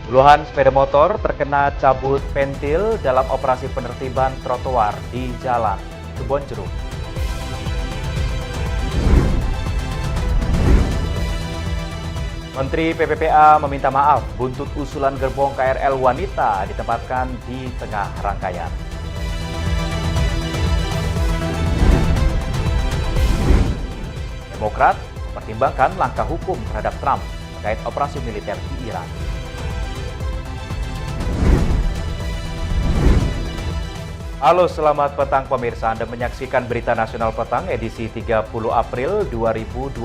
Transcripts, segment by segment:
Puluhan sepeda motor terkena cabut pentil dalam operasi penertiban trotoar di Jalan Kebonjeruk. Menteri PPPA meminta maaf buntut usulan gerbong KRL wanita ditempatkan di tengah rangkaian. Demokrat mempertimbangkan langkah hukum terhadap Trump terkait operasi militer di Iran. Halo, selamat petang pemirsa. Anda menyaksikan Berita Nasional Petang edisi 30 April 2026.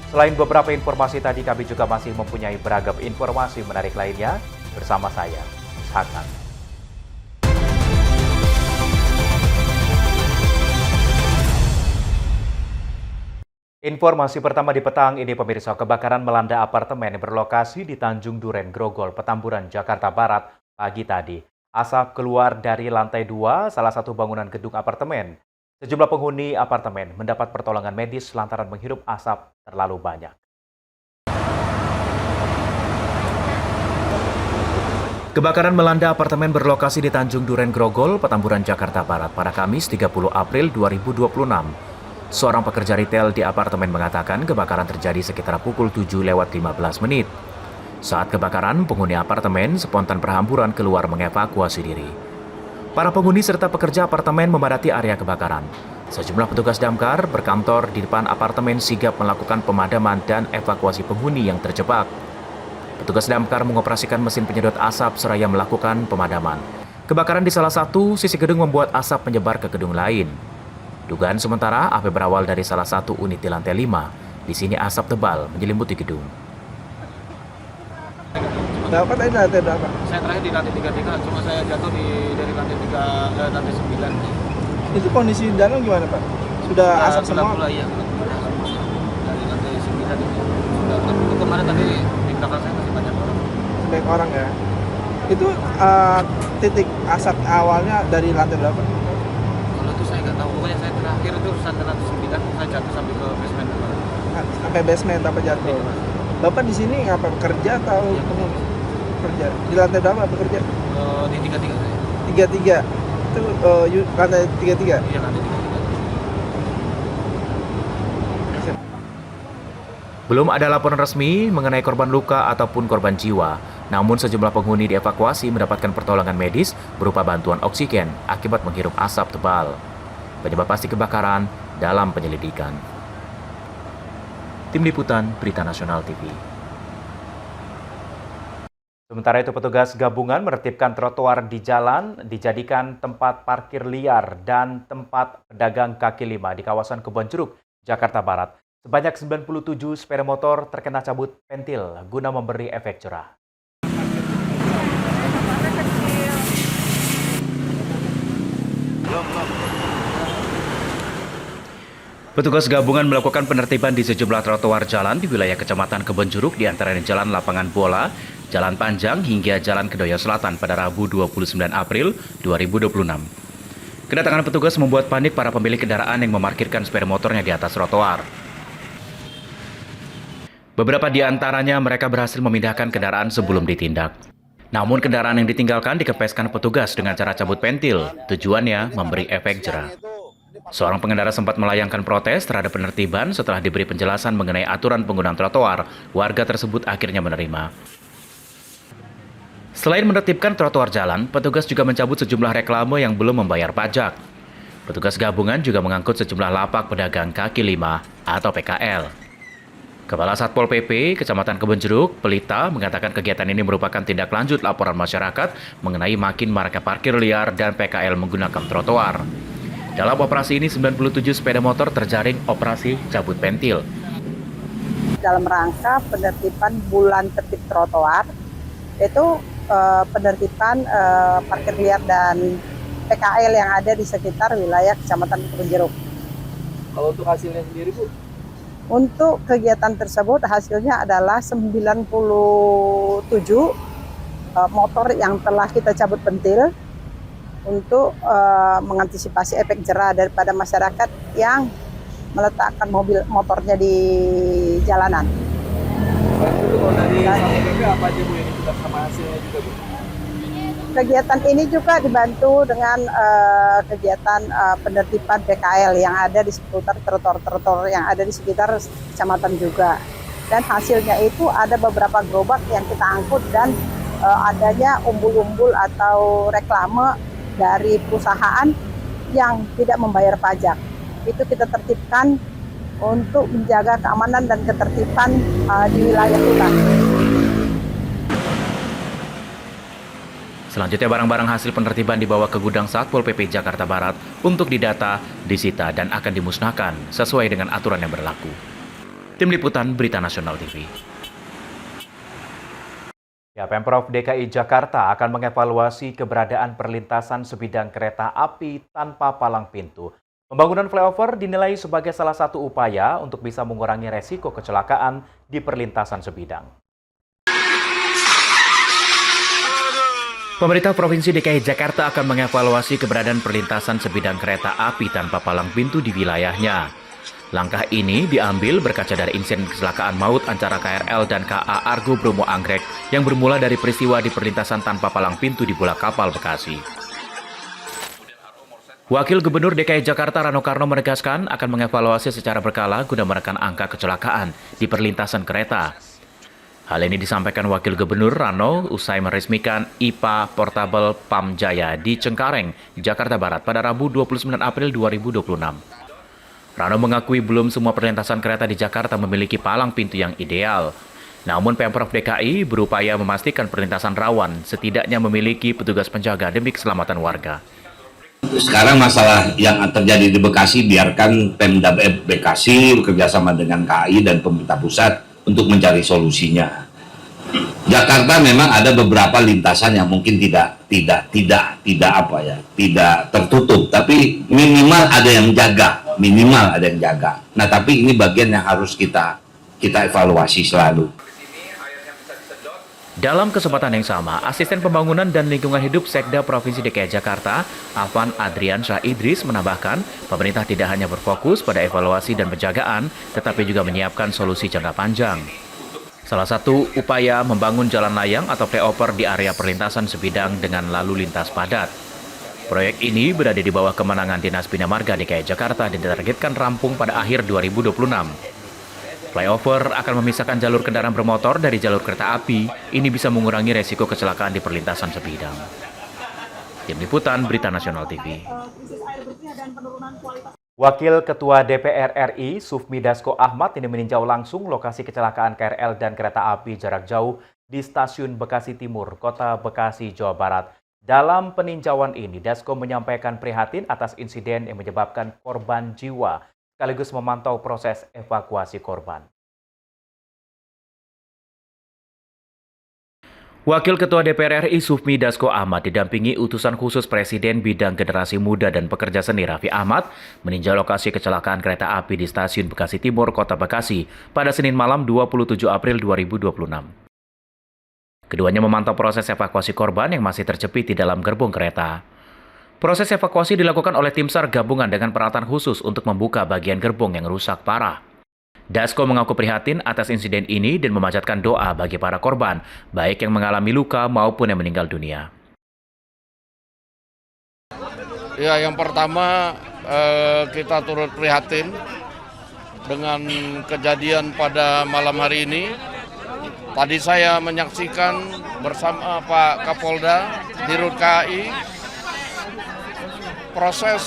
Selain beberapa informasi tadi, kami juga masih mempunyai beragam informasi menarik lainnya bersama saya, Hakan. Informasi pertama di petang ini pemirsa, kebakaran melanda apartemen yang berlokasi di Tanjung Duren, Grogol, Petamburan, Jakarta Barat pagi tadi. Asap keluar dari lantai 2 salah satu bangunan gedung apartemen. Sejumlah penghuni apartemen mendapat pertolongan medis lantaran menghirup asap terlalu banyak. Kebakaran melanda apartemen berlokasi di Tanjung Duren, Grogol, Petamburan, Jakarta Barat pada Kamis 30 April 2026. Seorang pekerja retail di apartemen mengatakan kebakaran terjadi sekitar pukul 7:15 menit. Saat kebakaran, penghuni apartemen spontan berhamburan keluar mengevakuasi diri. Para penghuni serta pekerja apartemen memadati area kebakaran. Sejumlah petugas damkar berkantor di depan apartemen sigap melakukan pemadaman dan evakuasi penghuni yang terjebak. Petugas damkar mengoperasikan mesin penyedot asap seraya melakukan pemadaman. Kebakaran di salah satu sisi gedung membuat asap menyebar ke gedung lain. Dugaan sementara api berawal dari salah satu unit di lantai 5. Di sini asap tebal menyelimuti gedung. Dapat tadi lantai berapa? Saya terakhir di lantai 33, cuma saya jatuh dari lantai 3 lantai 9. Itu kondisi di dalam gimana, Pak? Sudah asap semua? Pula, iya. Dari lantai 9 itu sudah tertutup. Kemarin tadi di belakang saya masih banyak orang. Banyak orang ya. Itu titik asap awalnya dari lantai berapa? Kalau itu saya nggak tahu. Pokoknya saya terakhir itu lantai 9, saya jatuh sampai ke basement. Sampai basement apa jatuh? Bapak di sini apa bekerja atau Iya, kerja? Di lantai berapa bekerja? Di 33 saya. 33. Itu lantai 33. Iya, lantai 33. Belum ada laporan resmi mengenai korban luka ataupun korban jiwa. Namun sejumlah penghuni dievakuasi mendapatkan pertolongan medis berupa bantuan oksigen akibat menghirup asap tebal. Penyebab pasti kebakaran dalam penyelidikan. Tim Liputan Berita Nasional TV. Sementara itu petugas gabungan menertibkan trotoar di jalan dijadikan tempat parkir liar dan tempat pedagang kaki lima di kawasan Kebonjeruk, Jakarta Barat. Sebanyak 97 sepeda motor terkena cabut pentil guna memberi efek jerah. Petugas gabungan melakukan penertiban di sejumlah trotoar jalan di wilayah Kecamatan Kebonjeruk, di antaranya Jalan Lapangan Bola, Jalan Panjang hingga Jalan Kedoya Selatan pada Rabu 29 April 2026. Kedatangan petugas membuat panik para pemilik kendaraan yang memarkirkan sepeda motornya di atas trotoar. Beberapa di antaranya mereka berhasil memindahkan kendaraan sebelum ditindak. Namun kendaraan yang ditinggalkan dikempeskan petugas dengan cara cabut pentil, tujuannya memberi efek jerah. Seorang pengendara sempat melayangkan protes terhadap penertiban setelah diberi penjelasan mengenai aturan penggunaan trotoar. Warga tersebut akhirnya menerima. Selain menertibkan trotoar jalan, petugas juga mencabut sejumlah reklame yang belum membayar pajak. Petugas gabungan juga mengangkut sejumlah lapak pedagang kaki lima atau PKL. Kepala Satpol PP Kecamatan Kebonjeruk, Pelita, mengatakan kegiatan ini merupakan tindak lanjut laporan masyarakat mengenai makin maraknya parkir liar dan PKL menggunakan trotoar. Dalam operasi ini, 97 sepeda motor terjaring operasi cabut pentil. Dalam rangka penertiban bulan tertib trotoar, itu penertiban parkir liar dan PKL yang ada di sekitar wilayah Kecamatan Kebonjeruk. Kalau untuk hasilnya sendiri, Bu? Untuk kegiatan tersebut hasilnya adalah 97 motor yang telah kita cabut pentil untuk mengantisipasi efek jerah daripada masyarakat yang meletakkan mobil motornya di jalanan. Itu kalau dari Satpol PP apa aja Bu yang diputar sama hasilnya juga Bu? Kegiatan ini juga dibantu dengan kegiatan penertiban PKL yang ada di seputar trotoar-trotoar yang ada di sekitar kecamatan juga. Dan hasilnya itu ada beberapa gerobak yang kita angkut dan adanya umbul-umbul atau reklame dari perusahaan yang tidak membayar pajak. Itu kita tertibkan untuk menjaga keamanan dan ketertiban di wilayah kita. Selanjutnya barang-barang hasil penertiban dibawa ke gudang Satpol PP Jakarta Barat untuk didata, disita, dan akan dimusnahkan sesuai dengan aturan yang berlaku. Tim Liputan Berita Nasional TV. Ya, Pemprov DKI Jakarta akan mengevaluasi keberadaan perlintasan sebidang kereta api tanpa palang pintu. Pembangunan flyover dinilai sebagai salah satu upaya untuk bisa mengurangi resiko kecelakaan di perlintasan sebidang. Pemerintah Provinsi DKI Jakarta akan mengevaluasi keberadaan perlintasan sebidang kereta api tanpa palang pintu di wilayahnya. Langkah ini diambil berkaca dari insiden kecelakaan maut antara KRL dan KA Argo Bromo Anggrek yang bermula dari peristiwa di perlintasan tanpa palang pintu di Bulak Kapal, Bekasi. Wakil Gubernur DKI Jakarta Rano Karno menegaskan akan mengevaluasi secara berkala guna menekan angka kecelakaan di perlintasan kereta. Hal ini disampaikan Wakil Gubernur Rano usai meresmikan IPA Portable Pam Jaya di Cengkareng, Jakarta Barat pada Rabu 29 April 2026. Rano mengakui belum semua perlintasan kereta di Jakarta memiliki palang pintu yang ideal. Namun Pemprov DKI berupaya memastikan perlintasan rawan setidaknya memiliki petugas penjaga demi keselamatan warga. Sekarang masalah yang terjadi di Bekasi, biarkan Pemda Bekasi bekerjasama dengan KAI dan pemerintah pusat untuk mencari solusinya. Jakarta memang ada beberapa lintasan yang mungkin tidak tertutup, tapi minimal ada yang jaga, Nah, tapi ini bagian yang harus kita evaluasi selalu. Dalam kesempatan yang sama, Asisten Pembangunan dan Lingkungan Hidup Sekda Provinsi DKI Jakarta, Afan Adrian Syah Idris menambahkan, pemerintah tidak hanya berfokus pada evaluasi dan penjagaan, tetapi juga menyiapkan solusi jangka panjang. Salah satu upaya membangun jalan layang atau flyover di area perlintasan sebidang dengan lalu lintas padat. Proyek ini berada di bawah kemenangan Dinas Bina Marga DKI Jakarta dan ditargetkan rampung pada akhir 2026. Flyover akan memisahkan jalur kendaraan bermotor dari jalur kereta api. Ini bisa mengurangi resiko kecelakaan di perlintasan sebidang. Tim Liputan Berita Nasional TV. Wakil Ketua DPR RI Sufmi Dasko Ahmad ini meninjau langsung lokasi kecelakaan KRL dan kereta api jarak jauh di Stasiun Bekasi Timur, Kota Bekasi, Jawa Barat. Dalam peninjauan ini, Dasko menyampaikan prihatin atas insiden yang menyebabkan korban jiwa, sekaligus memantau proses evakuasi korban. Wakil Ketua DPR RI Sufmi Dasko Ahmad didampingi utusan khusus Presiden Bidang Generasi Muda dan Pekerja Seni Raffi Ahmad meninjau lokasi kecelakaan kereta api di Stasiun Bekasi Timur, Kota Bekasi pada Senin malam 27 April 2026. Keduanya memantau proses evakuasi korban yang masih terjepit di dalam gerbong kereta. Proses evakuasi dilakukan oleh tim SAR gabungan dengan peralatan khusus untuk membuka bagian gerbong yang rusak parah. Dasko mengaku prihatin atas insiden ini dan memanjatkan doa bagi para korban, baik yang mengalami luka maupun yang meninggal dunia. Ya, yang pertama kita turut prihatin dengan kejadian pada malam hari ini. Tadi saya menyaksikan bersama Pak Kapolda, Dirut KAI, proses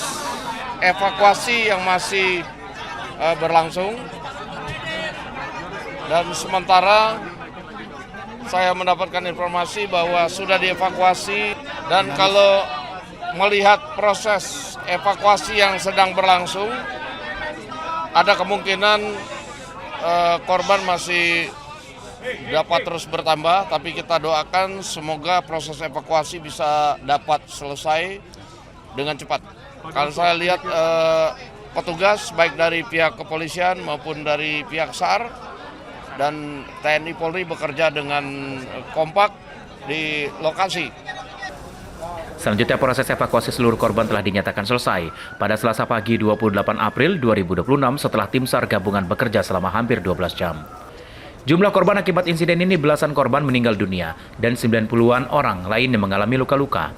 evakuasi yang masih berlangsung. Dan sementara saya mendapatkan informasi bahwa sudah dievakuasi, dan kalau melihat proses evakuasi yang sedang berlangsung, ada kemungkinan korban masih dapat terus bertambah, tapi kita doakan semoga proses evakuasi bisa dapat selesai dengan cepat. Kalau saya lihat petugas baik dari pihak kepolisian maupun dari pihak SAR dan TNI Polri bekerja dengan kompak di lokasi. Selanjutnya proses evakuasi seluruh korban telah dinyatakan selesai pada Selasa pagi 28 April 2026 setelah tim SAR gabungan bekerja selama hampir 12 jam. Jumlah korban akibat insiden ini belasan korban meninggal dunia dan 90-an orang lain yang mengalami luka-luka.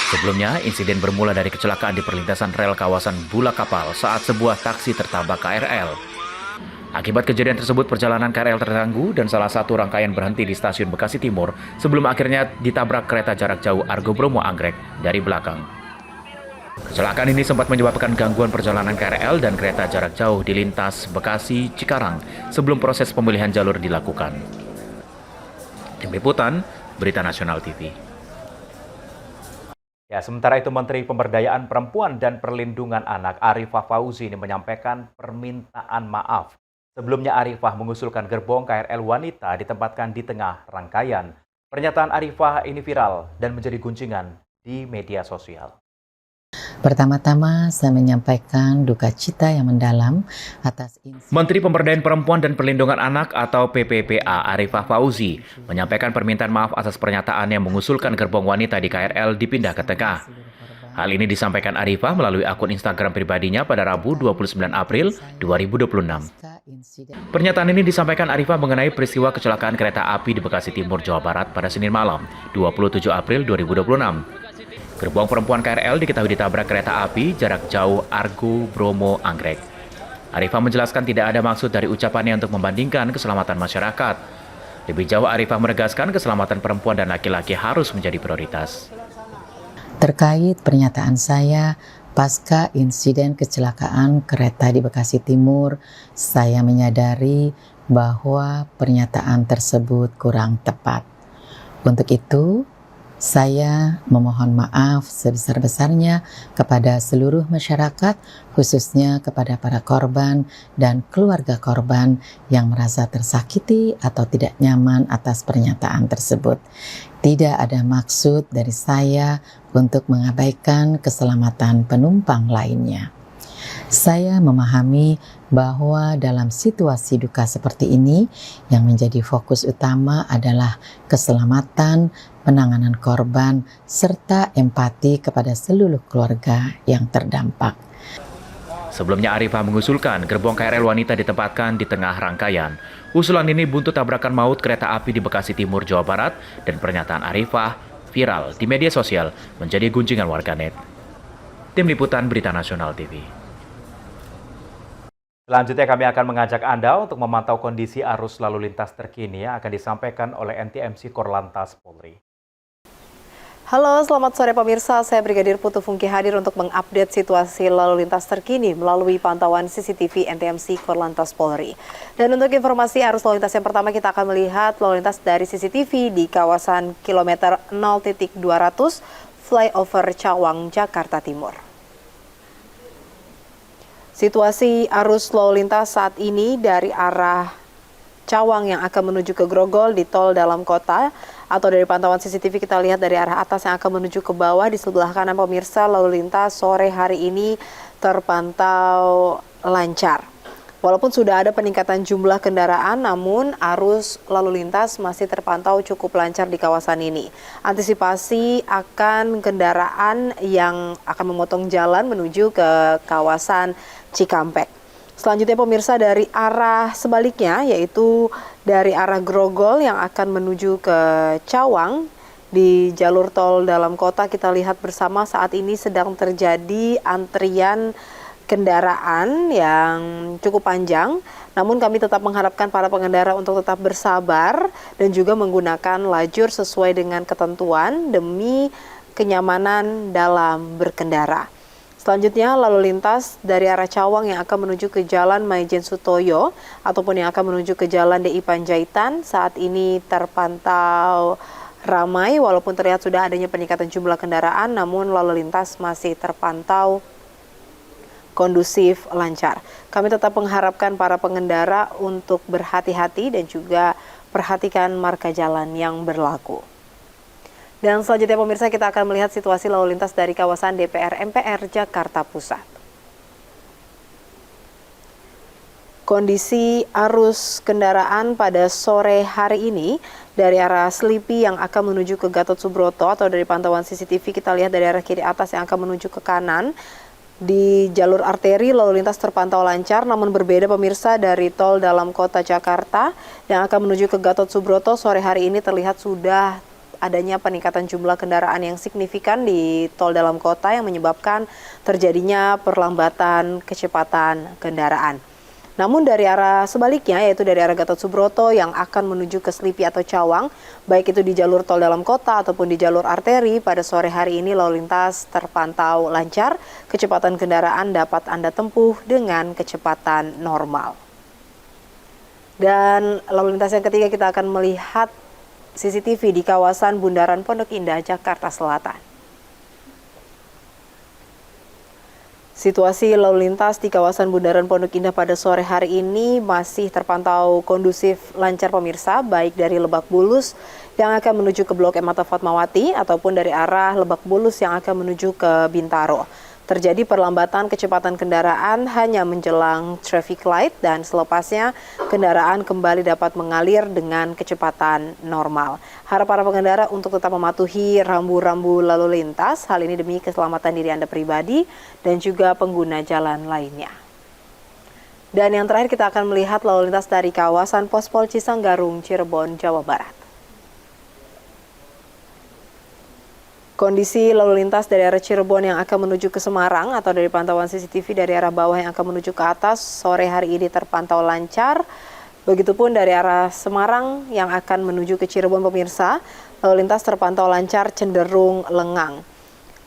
Sebelumnya, insiden bermula dari kecelakaan di perlintasan rel kawasan Bulak Kapal saat sebuah taksi tertabrak KRL. Akibat kejadian tersebut, perjalanan KRL terganggu dan salah satu rangkaian berhenti di stasiun Bekasi Timur sebelum akhirnya ditabrak kereta jarak jauh Argo Bromo Anggrek dari belakang. Kecelakaan ini sempat menyebabkan gangguan perjalanan KRL dan kereta jarak jauh di lintas Bekasi Cikarang sebelum proses pemilihan jalur dilakukan. Tim Liputan, Berita Nasional TV. Ya, sementara itu Menteri Pemberdayaan Perempuan dan Perlindungan Anak Arifah Fauzi ini menyampaikan permintaan maaf. Sebelumnya Arifah mengusulkan gerbong KRL wanita ditempatkan di tengah rangkaian. Pernyataan Arifah ini viral dan menjadi gunjingan di media sosial. Pertama-tama saya menyampaikan duka cita yang mendalam atas Menteri Pemberdayaan Perempuan dan Perlindungan Anak atau PPPA Arifah Fauzi menyampaikan permintaan maaf atas pernyataan yang mengusulkan gerbong wanita di KRL dipindah ke tengah. Hal ini disampaikan Arifah melalui akun Instagram pribadinya pada Rabu 29 April 2026. Pernyataan ini disampaikan Arifah mengenai peristiwa kecelakaan kereta api di Bekasi Timur, Jawa Barat pada Senin malam, 27 April 2026. Gerbong perempuan KRL diketahui ditabrak kereta api jarak jauh Argo Bromo Anggrek. Arifah menjelaskan tidak ada maksud dari ucapannya untuk membandingkan keselamatan masyarakat. Lebih jauh Arifah menegaskan keselamatan perempuan dan laki-laki harus menjadi prioritas. Terkait pernyataan saya pasca insiden kecelakaan kereta di Bekasi Timur, saya menyadari bahwa pernyataan tersebut kurang tepat. Untuk itu, saya memohon maaf sebesar-besarnya kepada seluruh masyarakat, khususnya kepada para korban dan keluarga korban yang merasa tersakiti atau tidak nyaman atas pernyataan tersebut. Tidak ada maksud dari saya untuk mengabaikan keselamatan penumpang lainnya. Saya memahami bahwa dalam situasi duka seperti ini, yang menjadi fokus utama adalah keselamatan, penanganan korban, serta empati kepada seluruh keluarga yang terdampak. Sebelumnya Arifah mengusulkan gerbong KRL wanita ditempatkan di tengah rangkaian. Usulan ini buntut tabrakan maut kereta api di Bekasi Timur, Jawa Barat, dan pernyataan Arifah viral di media sosial menjadi gunjingan warganet. Tim Liputan Berita Nasional TV. Selanjutnya kami akan mengajak Anda untuk memantau kondisi arus lalu lintas terkini yang akan disampaikan oleh NTMC Korlantas Polri. Halo, selamat sore pemirsa. Saya Brigadir Putu Fungki hadir untuk mengupdate situasi lalu lintas terkini melalui pantauan CCTV NTMC Korlantas Polri. Dan untuk informasi arus lalu lintas yang pertama, kita akan melihat lalu lintas dari CCTV di kawasan kilometer 0.200 flyover Cawang, Jakarta Timur. Situasi arus lalu lintas saat ini dari arah Cawang yang akan menuju ke Grogol di tol dalam kota, atau dari pantauan CCTV kita lihat dari arah atas yang akan menuju ke bawah di sebelah kanan pemirsa, lalu lintas sore hari ini terpantau lancar. Walaupun sudah ada peningkatan jumlah kendaraan, namun arus lalu lintas masih terpantau cukup lancar di kawasan ini. Antisipasi akan kendaraan yang akan memotong jalan menuju ke kawasan Cikampek. Selanjutnya pemirsa dari arah sebaliknya, yaitu dari arah Grogol yang akan menuju ke Cawang di jalur tol dalam kota, kita lihat bersama saat ini sedang terjadi antrian kendaraan yang cukup panjang. Namun kami tetap mengharapkan para pengendara untuk tetap bersabar dan juga menggunakan lajur sesuai dengan ketentuan demi kenyamanan dalam berkendara. Selanjutnya lalu lintas dari arah Cawang yang akan menuju ke Jalan Maijen Sutoyo ataupun yang akan menuju ke Jalan DI Panjaitan saat ini terpantau ramai, walaupun terlihat sudah adanya peningkatan jumlah kendaraan, namun lalu lintas masih terpantau kondusif, lancar. Kami tetap mengharapkan para pengendara untuk berhati-hati dan juga perhatikan marka jalan yang berlaku. Dan selanjutnya pemirsa, kita akan melihat situasi lalu lintas dari kawasan DPR MPR Jakarta Pusat. Kondisi arus kendaraan pada sore hari ini dari arah Selipi yang akan menuju ke Gatot Subroto, atau dari pantauan CCTV kita lihat dari arah kiri atas yang akan menuju ke kanan. Di jalur arteri lalu lintas terpantau lancar, namun berbeda pemirsa dari tol dalam kota Jakarta yang akan menuju ke Gatot Subroto sore hari ini terlihat sudah adanya peningkatan jumlah kendaraan yang signifikan di tol dalam kota yang menyebabkan terjadinya perlambatan kecepatan kendaraan. Namun dari arah sebaliknya, yaitu dari arah Gatot Subroto yang akan menuju ke Selipi atau Cawang, baik itu di jalur tol dalam kota ataupun di jalur arteri, pada sore hari ini lalu lintas terpantau lancar, kecepatan kendaraan dapat Anda tempuh dengan kecepatan normal. Dan lalu lintas yang ketiga, kita akan melihat CCTV di kawasan Bundaran Pondok Indah, Jakarta Selatan. Situasi lalu lintas di kawasan Bundaran Pondok Indah pada sore hari ini masih terpantau kondusif lancar pemirsa, baik dari Lebak Bulus yang akan menuju ke Blok M atau Fatmawati ataupun dari arah Lebak Bulus yang akan menuju ke Bintaro. Terjadi perlambatan kecepatan kendaraan hanya menjelang traffic light dan selepasnya kendaraan kembali dapat mengalir dengan kecepatan normal. Harap para pengendara untuk tetap mematuhi rambu-rambu lalu lintas, hal ini demi keselamatan diri Anda pribadi dan juga pengguna jalan lainnya. Dan yang terakhir kita akan melihat lalu lintas dari kawasan Pospol Cisanggarung, Cirebon, Jawa Barat. Kondisi lalu lintas dari arah Cirebon yang akan menuju ke Semarang atau dari pantauan CCTV dari arah bawah yang akan menuju ke atas sore hari ini terpantau lancar. Begitupun dari arah Semarang yang akan menuju ke Cirebon pemirsa, lalu lintas terpantau lancar cenderung lengang.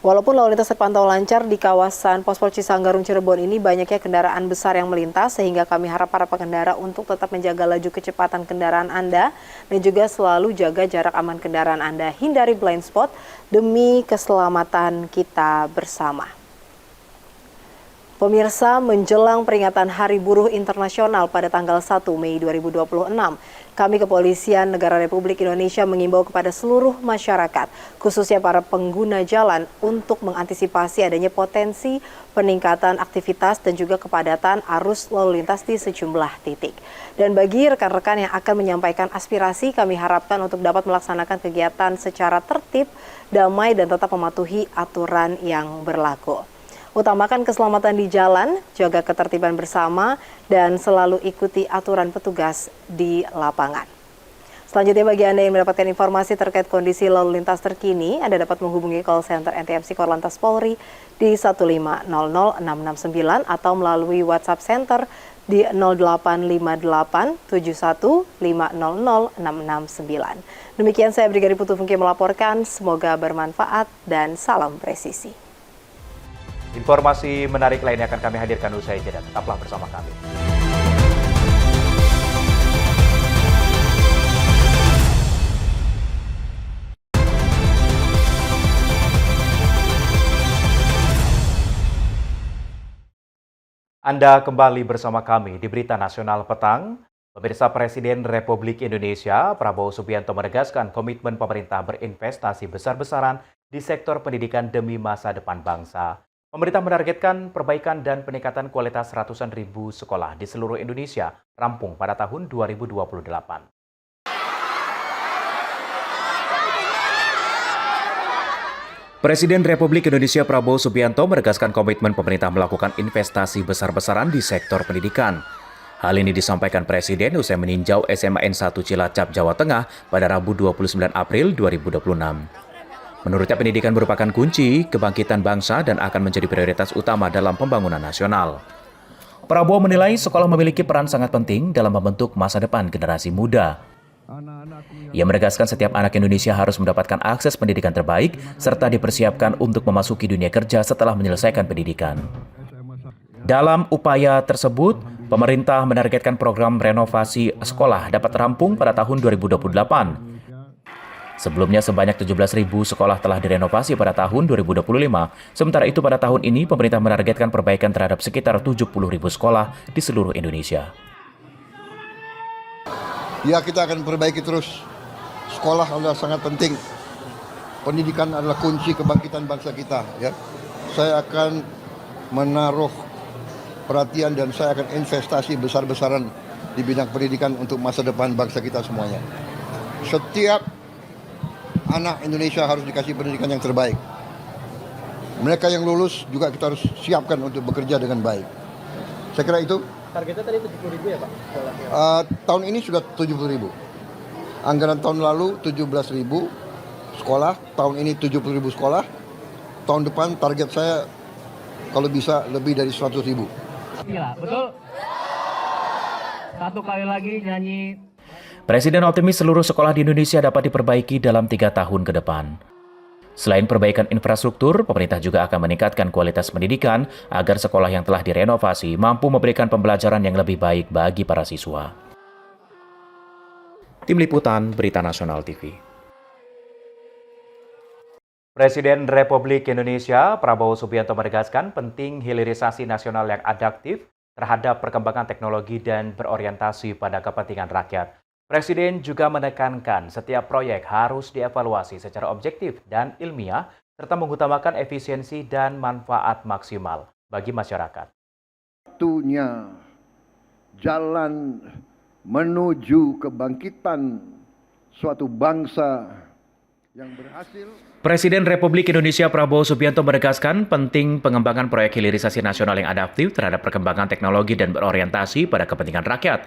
Walaupun lalu lintas terpantau lancar di kawasan Pospol Cisanggarung Cirebon ini banyaknya kendaraan besar yang melintas sehingga kami harap para pengendara untuk tetap menjaga laju kecepatan kendaraan Anda dan juga selalu jaga jarak aman kendaraan Anda. Hindari blind spot demi keselamatan kita bersama. Pemirsa, menjelang peringatan Hari Buruh Internasional pada tanggal 1 Mei 2026, kami Kepolisian Negara Republik Indonesia mengimbau kepada seluruh masyarakat, khususnya para pengguna jalan, untuk mengantisipasi adanya potensi peningkatan aktivitas dan juga kepadatan arus lalu lintas di sejumlah titik. Dan bagi rekan-rekan yang akan menyampaikan aspirasi, kami harapkan untuk dapat melaksanakan kegiatan secara tertib, damai, dan tetap mematuhi aturan yang berlaku. Utamakan keselamatan di jalan, jaga ketertiban bersama, dan selalu ikuti aturan petugas di lapangan. Selanjutnya bagi Anda yang mendapatkan informasi terkait kondisi lalu lintas terkini, Anda dapat menghubungi call center NTMC Korlantas Polri di 1500669 atau melalui WhatsApp Center di 085871500669. Demikian saya Brigadi Putu Fungki melaporkan, semoga bermanfaat dan salam presisi. Informasi menarik lainnya akan kami hadirkan usai jeda. Tetaplah bersama kami. Anda kembali bersama kami di Berita Nasional Petang. Pemirsa, Presiden Republik Indonesia Prabowo Subianto menegaskan komitmen pemerintah berinvestasi besar-besaran di sektor pendidikan demi masa depan bangsa. Pemerintah menargetkan perbaikan dan peningkatan kualitas ratusan ribu sekolah di seluruh Indonesia rampung pada tahun 2028. Presiden Republik Indonesia Prabowo Subianto menegaskan komitmen pemerintah melakukan investasi besar-besaran di sektor pendidikan. Hal ini disampaikan Presiden usai meninjau SMA N1 Cilacap, Jawa Tengah pada Rabu 29 April 2026. Menurutnya pendidikan merupakan kunci kebangkitan bangsa dan akan menjadi prioritas utama dalam pembangunan nasional. Prabowo menilai sekolah memiliki peran sangat penting dalam membentuk masa depan generasi muda. Ia menegaskan setiap anak Indonesia harus mendapatkan akses pendidikan terbaik serta dipersiapkan untuk memasuki dunia kerja setelah menyelesaikan pendidikan. Dalam upaya tersebut, pemerintah menargetkan program renovasi sekolah dapat rampung pada tahun 2028. Sebelumnya sebanyak 17.000 sekolah telah direnovasi pada tahun 2025. Sementara itu pada tahun ini pemerintah menargetkan perbaikan terhadap sekitar 70.000 sekolah di seluruh Indonesia. Ya, kita akan perbaiki terus. Sekolah adalah sangat penting. Pendidikan adalah kunci kebangkitan bangsa kita. Ya, saya akan menaruh perhatian dan saya akan investasi besar-besaran di bidang pendidikan untuk masa depan bangsa kita semuanya. Setiap anak Indonesia harus dikasih pendidikan yang terbaik. Mereka yang lulus juga kita harus siapkan untuk bekerja dengan baik. Saya kira itu. Targetnya tadi 70.000 ya Pak? Tahun ini sudah 70.000. Anggaran tahun lalu 17.000 sekolah, tahun ini 70.000 sekolah. Tahun depan target saya kalau bisa lebih dari 100.000. Iya, betul. Satu kali lagi nyanyi. Presiden optimis seluruh sekolah di Indonesia dapat diperbaiki dalam 3 tahun ke depan. Selain perbaikan infrastruktur, pemerintah juga akan meningkatkan kualitas pendidikan agar sekolah yang telah direnovasi mampu memberikan pembelajaran yang lebih baik bagi para siswa. Tim Liputan Berita Nasional TV. Presiden Republik Indonesia Prabowo Subianto menegaskan penting hilirisasi nasional yang adaptif terhadap perkembangan teknologi dan berorientasi pada kepentingan rakyat. Presiden juga menekankan setiap proyek harus dievaluasi secara objektif dan ilmiah serta mengutamakan efisiensi dan manfaat maksimal bagi masyarakat. Satunya jalan menuju kebangkitan suatu bangsa yang berhasil. Presiden Republik Indonesia Prabowo Subianto menegaskan penting pengembangan proyek hilirisasi nasional yang adaptif terhadap perkembangan teknologi dan berorientasi pada kepentingan rakyat.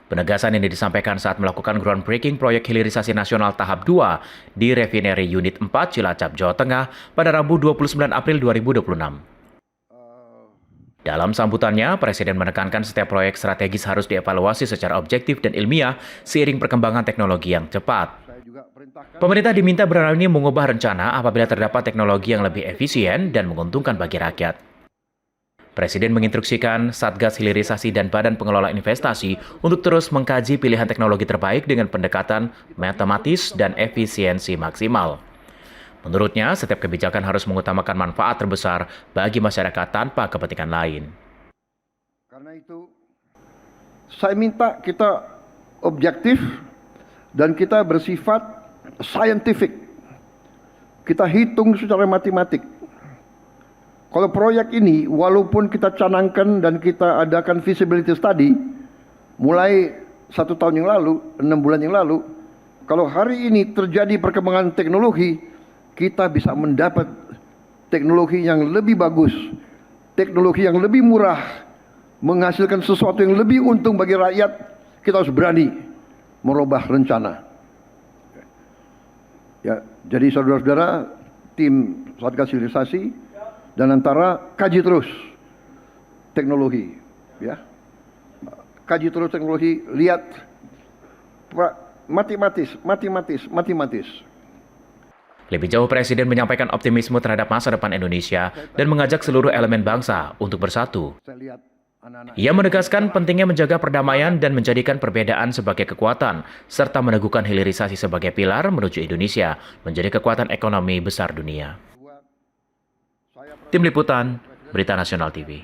Penegasan ini disampaikan saat melakukan groundbreaking proyek hilirisasi nasional tahap 2 di Refinery Unit 4 Cilacap, Jawa Tengah pada Rabu 29 April 2026. Dalam sambutannya, Presiden menekankan setiap proyek strategis harus dievaluasi secara objektif dan ilmiah seiring perkembangan teknologi yang cepat. Pemerintah diminta berani mengubah rencana apabila terdapat teknologi yang lebih efisien dan menguntungkan bagi rakyat. Presiden menginstruksikan Satgas Hilirisasi dan Badan Pengelola Investasi untuk terus mengkaji pilihan teknologi terbaik dengan pendekatan matematis dan efisiensi maksimal. Menurutnya, setiap kebijakan harus mengutamakan manfaat terbesar bagi masyarakat tanpa kepentingan lain. Karena itu, saya minta kita objektif dan kita bersifat scientific. Kita hitung secara matematik. Kalau proyek ini, walaupun kita canangkan dan kita adakan feasibility study, mulai 1 tahun yang lalu, 6 bulan yang lalu, kalau hari ini terjadi perkembangan teknologi, kita bisa mendapat teknologi yang lebih bagus, teknologi yang lebih murah, menghasilkan sesuatu yang lebih untung bagi rakyat, kita harus berani merubah rencana. Ya, jadi saudara-saudara, tim Satgas Hilirisasi dan antara kaji terus teknologi, ya, kaji terus teknologi, lihat matematis. Lebih jauh, Presiden menyampaikan optimisme terhadap masa depan Indonesia dan mengajak seluruh elemen bangsa untuk bersatu. Ia menegaskan pentingnya menjaga perdamaian dan menjadikan perbedaan sebagai kekuatan, serta meneguhkan hilirisasi sebagai pilar menuju Indonesia menjadi kekuatan ekonomi besar dunia. Tim Liputan Berita Nasional TV.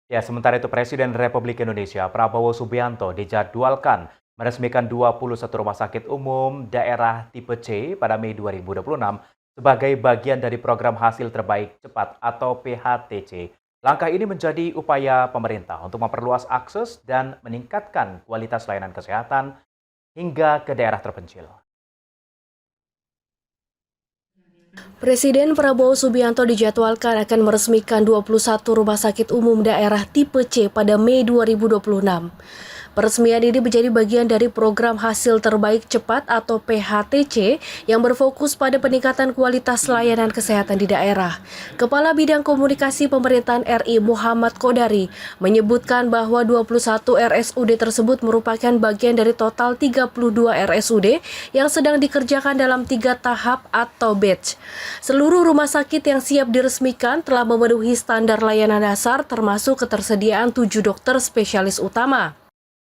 Ya, sementara itu Presiden Republik Indonesia Prabowo Subianto dijadwalkan meresmikan 21 rumah sakit umum daerah tipe C pada Mei 2026 sebagai bagian dari program hasil terbaik cepat atau PHTC. Langkah ini menjadi upaya pemerintah untuk memperluas akses dan meningkatkan kualitas layanan kesehatan hingga ke daerah terpencil. Presiden Prabowo Subianto dijadwalkan akan meresmikan 21 rumah sakit umum daerah tipe C pada Mei 2026. Peresmian ini menjadi bagian dari program hasil terbaik cepat atau PHTC yang berfokus pada peningkatan kualitas layanan kesehatan di daerah. Kepala Bidang Komunikasi Pemerintahan RI Muhammad Kodari menyebutkan bahwa 21 RSUD tersebut merupakan bagian dari total 32 RSUD yang sedang dikerjakan dalam 3 tahap atau batch. Seluruh rumah sakit yang siap diresmikan telah memenuhi standar layanan dasar termasuk ketersediaan 7 dokter spesialis utama.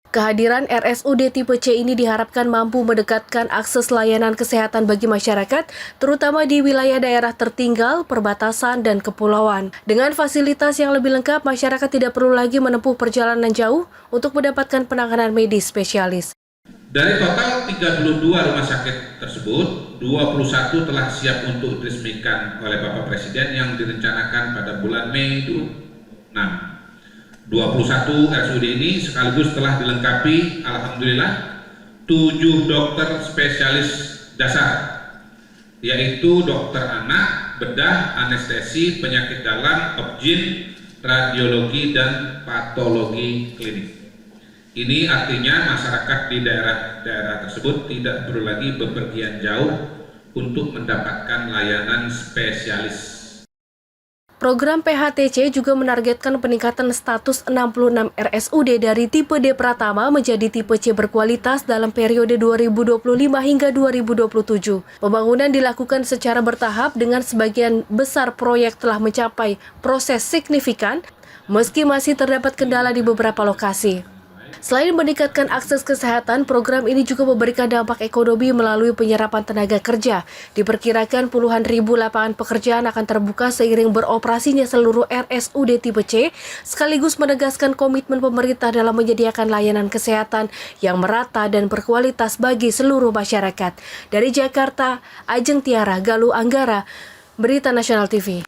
Kehadiran RSUD tipe C ini diharapkan mampu mendekatkan akses layanan kesehatan bagi masyarakat, terutama di wilayah daerah tertinggal, perbatasan, dan kepulauan. Dengan fasilitas yang lebih lengkap, masyarakat tidak perlu lagi menempuh perjalanan jauh untuk mendapatkan penanganan medis spesialis. Dari total 32 rumah sakit tersebut, 21 telah siap untuk diresmikan oleh Bapak Presiden yang direncanakan pada bulan Mei 2026. 21 RSUD ini sekaligus telah dilengkapi, alhamdulillah, 7 dokter spesialis dasar, yaitu dokter anak, bedah, anestesi, penyakit dalam, obgyn, radiologi, dan patologi klinik. Ini artinya masyarakat di daerah-daerah tersebut tidak perlu lagi bepergian jauh untuk mendapatkan layanan spesialis. Program PHTC juga menargetkan peningkatan status 66 RSUD dari tipe D Pratama menjadi tipe C berkualitas dalam periode 2025 hingga 2027. Pembangunan dilakukan secara bertahap dengan sebagian besar proyek telah mencapai proses signifikan, meski masih terdapat kendala di beberapa lokasi. Selain meningkatkan akses kesehatan, program ini juga memberikan dampak ekonomi melalui penyerapan tenaga kerja. Diperkirakan puluhan ribu lapangan pekerjaan akan terbuka seiring beroperasinya seluruh RSUD tipe C, sekaligus menegaskan komitmen pemerintah dalam menyediakan layanan kesehatan yang merata dan berkualitas bagi seluruh masyarakat. Dari Jakarta, Ajeng Tiara, Galuh Anggara, Berita Nasional TV.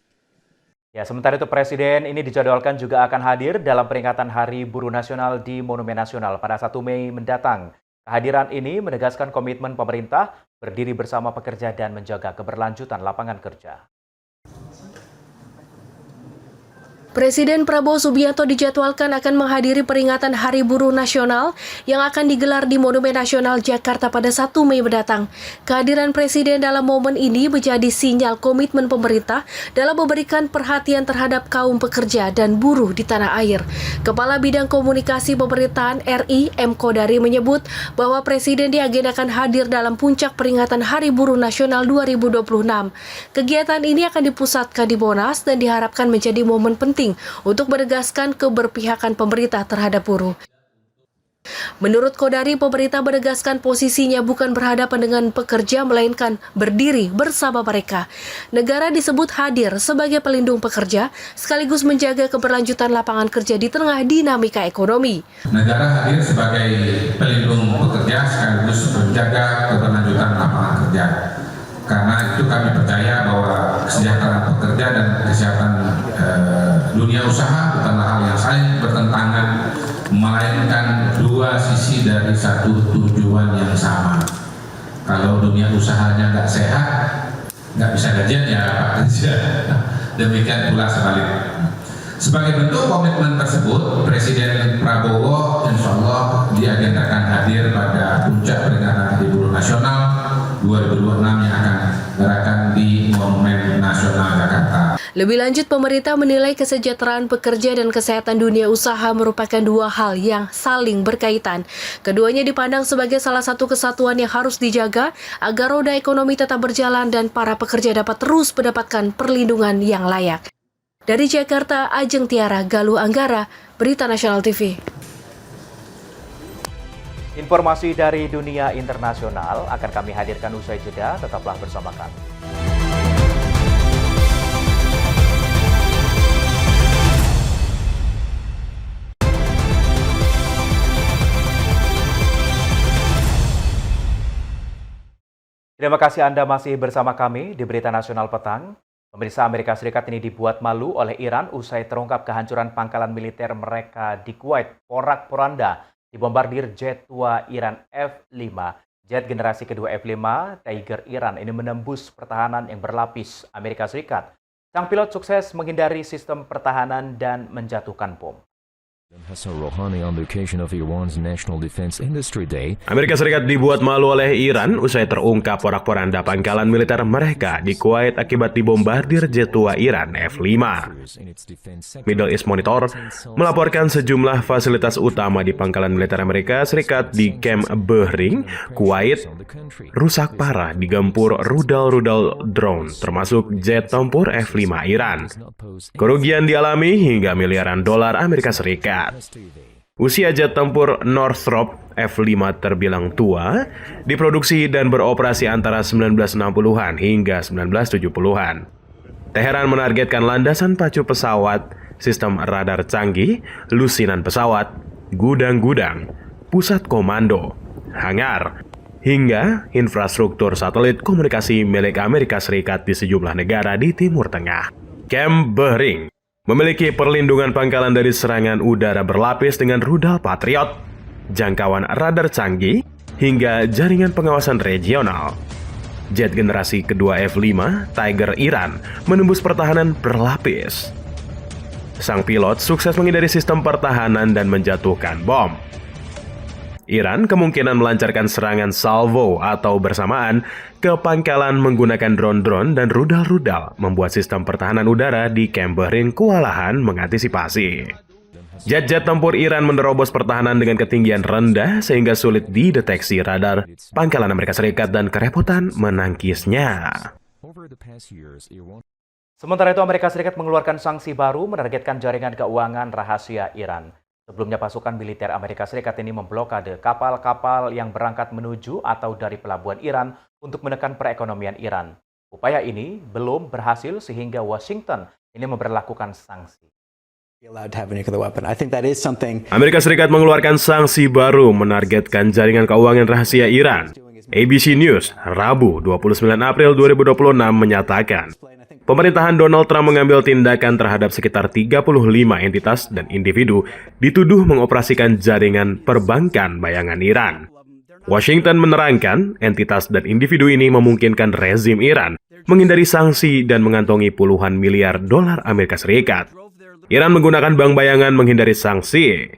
Ya, sementara itu Presiden ini dijadwalkan juga akan hadir dalam peringatan Hari Buruh Nasional di Monumen Nasional pada 1 Mei mendatang. Kehadiran ini menegaskan komitmen pemerintah berdiri bersama pekerja dan menjaga keberlanjutan lapangan kerja. Presiden Prabowo Subianto dijadwalkan akan menghadiri peringatan Hari Buruh Nasional yang akan digelar di Monumen Nasional Jakarta pada 1 Mei mendatang. Kehadiran Presiden dalam momen ini menjadi sinyal komitmen pemerintah dalam memberikan perhatian terhadap kaum pekerja dan buruh di tanah air. Kepala Bidang Komunikasi Pemerintahan RI, M. Kodari menyebut bahwa Presiden diagendakan hadir dalam puncak peringatan Hari Buruh Nasional 2026. Kegiatan ini akan dipusatkan di Monas dan diharapkan menjadi momen penting untuk menegaskan keberpihakan pemerintah terhadap buruh. Menurut Kodari, pemerintah menegaskan posisinya bukan berhadapan dengan pekerja, melainkan berdiri bersama mereka. Negara disebut hadir sebagai pelindung pekerja, sekaligus menjaga keberlanjutan lapangan kerja di tengah dinamika ekonomi. Negara hadir sebagai pelindung pekerja, sekaligus menjaga keberlanjutan lapangan kerja. Karena itu kami percaya bahwa kesejahteraan pekerja dan kesehatan dunia usaha bukanlah hal yang saling bertentangan, melainkan dua sisi dari satu tujuan yang sama. Kalau dunia usahanya nggak sehat, nggak bisa gajian ya Pak Kerja. Demikian pula sebaliknya. Sebagai bentuk komitmen tersebut, Presiden Prabowo insya Allah diagendakan hadir pada puncak peringatan Hari Buruh Nasional 2026 yang akan digerakkan di Monumen Nasional Jakarta. Lebih lanjut, pemerintah menilai kesejahteraan pekerja dan kesehatan dunia usaha merupakan dua hal yang saling berkaitan. Keduanya dipandang sebagai salah satu kesatuan yang harus dijaga agar roda ekonomi tetap berjalan dan para pekerja dapat terus mendapatkan perlindungan yang layak. Dari Jakarta, Ajeng Tiara, Galuh Anggara, Berita Nasional TV. Informasi dari dunia internasional akan kami hadirkan usai jeda, tetaplah bersama kami. Terima kasih Anda masih bersama kami di Berita Nasional Petang. Pemirsa, Amerika Serikat ini dibuat malu oleh Iran usai terungkap kehancuran pangkalan militer mereka di Kuwait. Porak-poranda dibombardir jet tua Iran F-5. Jet generasi kedua F-5 Tiger Iran ini menembus pertahanan yang berlapis Amerika Serikat. Sang pilot sukses menghindari sistem pertahanan dan menjatuhkan bom. Hassan Rouhani on the occasion of Iran's National Defense Industry Day. Amerika Serikat dibuat malu oleh Iran usai terungkap porak-poranda pangkalan militer mereka di Kuwait akibat dibombardir jet tua Iran F-5. Middle East Monitor melaporkan sejumlah fasilitas utama di pangkalan militer Amerika Serikat di Camp Behring, Kuwait, rusak parah digempur rudal-rudal drone termasuk jet tempur F-5 Iran. Kerugian dialami hingga miliaran dolar Amerika Serikat. Usia jet tempur Northrop F-5 terbilang tua, diproduksi dan beroperasi antara 1960-an hingga 1970-an. Teheran menargetkan landasan pacu pesawat, sistem radar canggih, lusinan pesawat, gudang-gudang, pusat komando, hangar, hingga infrastruktur satelit komunikasi milik Amerika Serikat di sejumlah negara di Timur Tengah. Camp Behring memiliki perlindungan pangkalan dari serangan udara berlapis dengan rudal Patriot, jangkauan radar canggih, hingga jaringan pengawasan regional. Jet generasi kedua F-5 Tiger Iran menembus pertahanan berlapis. Sang pilot sukses menghindari sistem pertahanan dan menjatuhkan bom. Iran kemungkinan melancarkan serangan salvo atau bersamaan ke pangkalan menggunakan drone-drone dan rudal-rudal, membuat sistem pertahanan udara di Camp Bahrain kewalahan mengantisipasi. Jet-jet tempur Iran menerobos pertahanan dengan ketinggian rendah sehingga sulit dideteksi radar pangkalan Amerika Serikat dan kerepotan menangkisnya. Sementara itu, Amerika Serikat mengeluarkan sanksi baru menargetkan jaringan keuangan rahasia Iran. Sebelumnya, pasukan militer Amerika Serikat ini memblokade kapal-kapal yang berangkat menuju atau dari pelabuhan Iran untuk menekan perekonomian Iran. Upaya ini belum berhasil sehingga Washington ini memberlakukan sanksi. Amerika Serikat mengeluarkan sanksi baru menargetkan jaringan keuangan rahasia Iran. ABC News, Rabu 29 April 2026 menyatakan, pemerintahan Donald Trump mengambil tindakan terhadap sekitar 35 entitas dan individu dituduh mengoperasikan jaringan perbankan bayangan Iran. Washington menerangkan, entitas dan individu ini memungkinkan rezim Iran menghindari sanksi dan mengantongi puluhan miliar dolar Amerika Serikat. Iran menggunakan bank bayangan menghindari sanksi.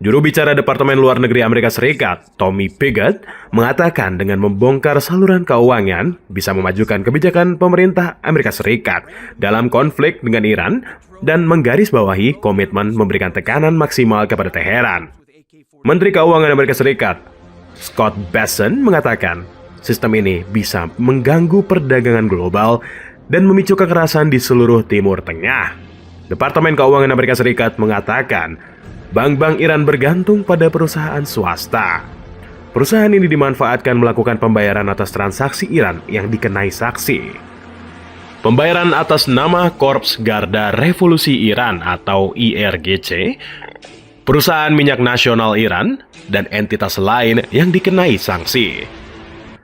Juru bicara Departemen Luar Negeri Amerika Serikat, Tommy Pigott, mengatakan dengan membongkar saluran keuangan bisa memajukan kebijakan pemerintah Amerika Serikat dalam konflik dengan Iran dan menggarisbawahi komitmen memberikan tekanan maksimal kepada Teheran. Menteri Keuangan Amerika Serikat, Scott Bessent, mengatakan sistem ini bisa mengganggu perdagangan global dan memicu kekerasan di seluruh Timur Tengah. Departemen Keuangan Amerika Serikat mengatakan, bank-bank Iran bergantung pada perusahaan swasta. Perusahaan ini dimanfaatkan melakukan pembayaran atas transaksi Iran yang dikenai saksi. Pembayaran atas nama Korps Garda Revolusi Iran atau IRGC, perusahaan minyak nasional Iran, dan entitas lain yang dikenai sanksi.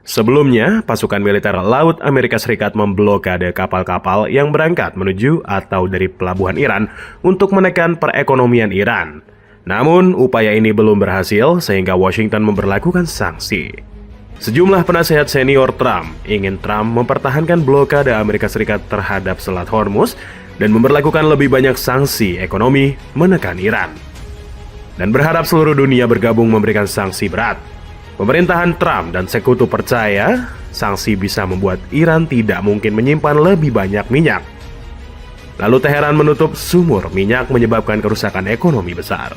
Sebelumnya, pasukan militer Laut Amerika Serikat memblokade kapal-kapal yang berangkat menuju atau dari pelabuhan Iran untuk menekan perekonomian Iran. Namun, upaya ini belum berhasil sehingga Washington memberlakukan sanksi. Sejumlah penasehat senior Trump ingin Trump mempertahankan blokade Amerika Serikat terhadap Selat Hormuz dan memberlakukan lebih banyak sanksi ekonomi menekan Iran. Dan berharap seluruh dunia bergabung memberikan sanksi berat. Pemerintahan Trump dan sekutu percaya sanksi bisa membuat Iran tidak mungkin menyimpan lebih banyak minyak. Lalu Teheran menutup sumur minyak menyebabkan kerusakan ekonomi besar.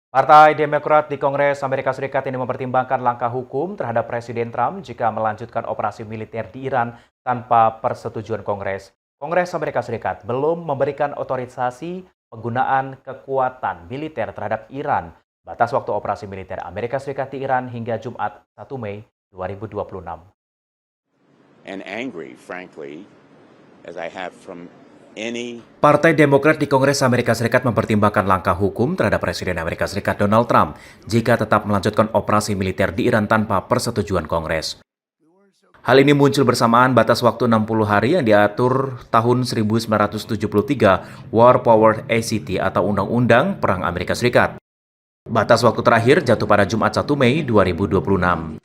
Partai Demokrat di Kongres Amerika Serikat ini mempertimbangkan langkah hukum terhadap Presiden Trump jika melanjutkan operasi militer di Iran tanpa persetujuan Kongres. Kongres Amerika Serikat belum memberikan otorisasi penggunaan kekuatan militer terhadap Iran. Batas waktu operasi militer Amerika Serikat di Iran hingga Jumat 1 Mei 2026. Partai Demokrat di Kongres Amerika Serikat mempertimbangkan langkah hukum terhadap Presiden Amerika Serikat Donald Trump jika tetap melanjutkan operasi militer di Iran tanpa persetujuan Kongres. Hal ini muncul bersamaan batas waktu 60 hari yang diatur tahun 1973 War Powers Act atau Undang-Undang Perang Amerika Serikat. Batas waktu terakhir jatuh pada Jumat 1 Mei 2026.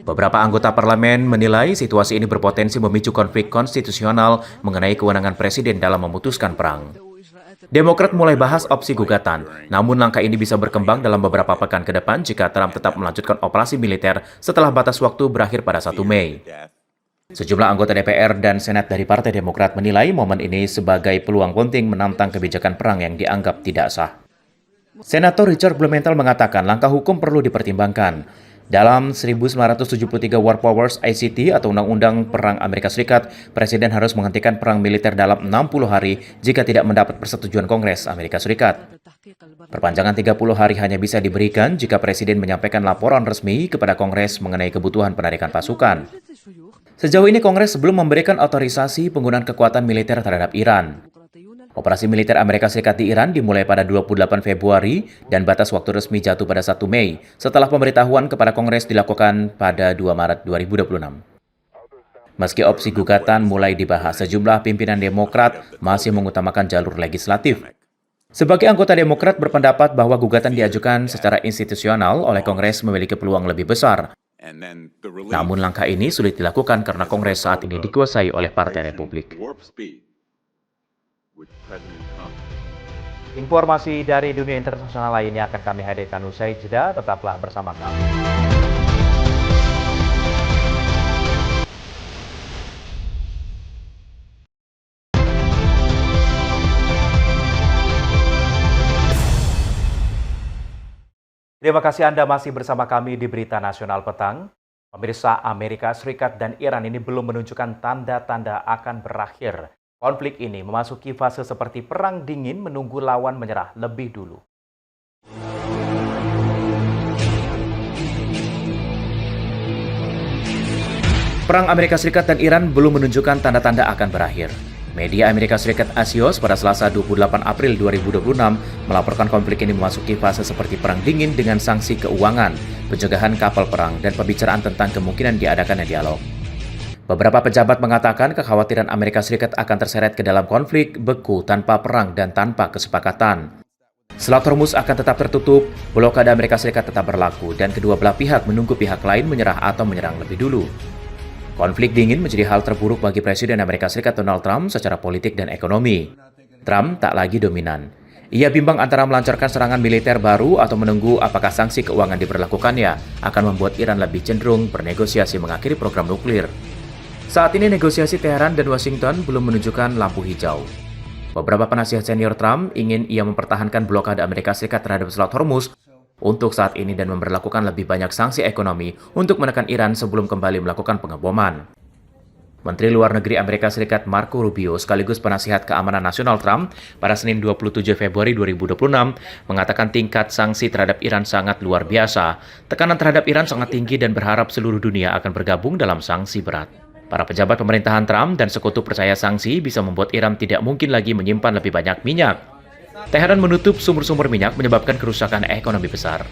Beberapa anggota parlemen menilai situasi ini berpotensi memicu konflik konstitusional mengenai kewenangan presiden dalam memutuskan perang. Demokrat mulai bahas opsi gugatan, namun langkah ini bisa berkembang dalam beberapa pekan ke depan jika Trump tetap melanjutkan operasi militer setelah batas waktu berakhir pada 1 Mei. Sejumlah anggota DPR dan Senat dari Partai Demokrat menilai momen ini sebagai peluang penting menantang kebijakan perang yang dianggap tidak sah. Senator Richard Blumenthal mengatakan langkah hukum perlu dipertimbangkan. Dalam 1973 War Powers Act atau Undang-Undang Perang Amerika Serikat, Presiden harus menghentikan perang militer dalam 60 hari jika tidak mendapat persetujuan Kongres Amerika Serikat. Perpanjangan 30 hari hanya bisa diberikan jika Presiden menyampaikan laporan resmi kepada Kongres mengenai kebutuhan penarikan pasukan. Sejauh ini Kongres belum memberikan otorisasi penggunaan kekuatan militer terhadap Iran. Operasi militer Amerika Serikat di Iran dimulai pada 28 Februari dan batas waktu resmi jatuh pada 1 Mei setelah pemberitahuan kepada Kongres dilakukan pada 2 Maret 2026. Meski opsi gugatan mulai dibahas, sejumlah pimpinan Demokrat masih mengutamakan jalur legislatif. Sebagai anggota Demokrat berpendapat bahwa gugatan diajukan secara institusional oleh Kongres memiliki peluang lebih besar. Namun langkah ini sulit dilakukan karena Kongres saat ini dikuasai oleh Partai Republik. Informasi dari dunia internasional lainnya akan kami hadirkan usai jeda, tetaplah bersama kami. Terima kasih Anda masih bersama kami di Berita Nasional Petang. Pemirsa, Amerika Serikat dan Iran ini belum menunjukkan tanda-tanda akan berakhir. Konflik ini memasuki fase seperti perang dingin menunggu lawan menyerah lebih dulu. Perang Amerika Serikat dan Iran belum menunjukkan tanda-tanda akan berakhir. Media Amerika Serikat Axios pada Selasa 28 April 2026 melaporkan konflik ini memasuki fase seperti perang dingin dengan sanksi keuangan, pencegahan kapal perang, dan pembicaraan tentang kemungkinan diadakannya dialog. Beberapa pejabat mengatakan kekhawatiran Amerika Serikat akan terseret ke dalam konflik beku tanpa perang dan tanpa kesepakatan. Selat Hormuz akan tetap tertutup, blokade Amerika Serikat tetap berlaku, dan kedua belah pihak menunggu pihak lain menyerah atau menyerang lebih dulu. Konflik dingin menjadi hal terburuk bagi Presiden Amerika Serikat Donald Trump secara politik dan ekonomi. Trump tak lagi dominan. Ia bimbang antara melancarkan serangan militer baru atau menunggu apakah sanksi keuangan diberlakukannya akan membuat Iran lebih cenderung bernegosiasi mengakhiri program nuklir. Saat ini negosiasi Teheran dan Washington belum menunjukkan lampu hijau. Beberapa penasihat senior Trump ingin ia mempertahankan blokade Amerika Serikat terhadap Selat Hormuz untuk saat ini dan memberlakukan lebih banyak sanksi ekonomi untuk menekan Iran sebelum kembali melakukan pengeboman. Menteri Luar Negeri Amerika Serikat Marco Rubio sekaligus penasihat keamanan nasional Trump pada Senin 27 Februari 2026 mengatakan tingkat sanksi terhadap Iran sangat luar biasa. Tekanan terhadap Iran sangat tinggi dan berharap seluruh dunia akan bergabung dalam sanksi berat. Para pejabat pemerintahan Trump dan sekutu percaya sanksi bisa membuat Iran tidak mungkin lagi menyimpan lebih banyak minyak. Teheran menutup sumber-sumber minyak menyebabkan kerusakan ekonomi besar.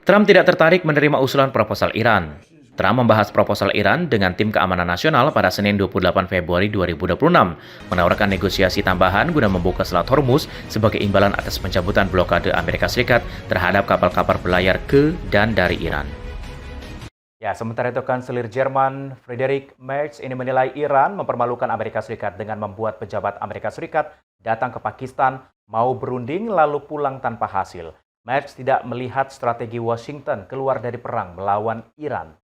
Trump tidak tertarik menerima usulan proposal Iran. Trump membahas proposal Iran dengan tim keamanan nasional pada Senin 28 Februari 2026, menawarkan negosiasi tambahan guna membuka Selat Hormuz sebagai imbalan atas pencabutan blokade Amerika Serikat terhadap kapal-kapal berlayar ke dan dari Iran. Ya, sementara itu kanselir Jerman Friedrich Merz ini menilai Iran mempermalukan Amerika Serikat dengan membuat pejabat Amerika Serikat datang ke Pakistan, mau berunding lalu pulang tanpa hasil. Merz tidak melihat strategi Washington keluar dari perang melawan Iran.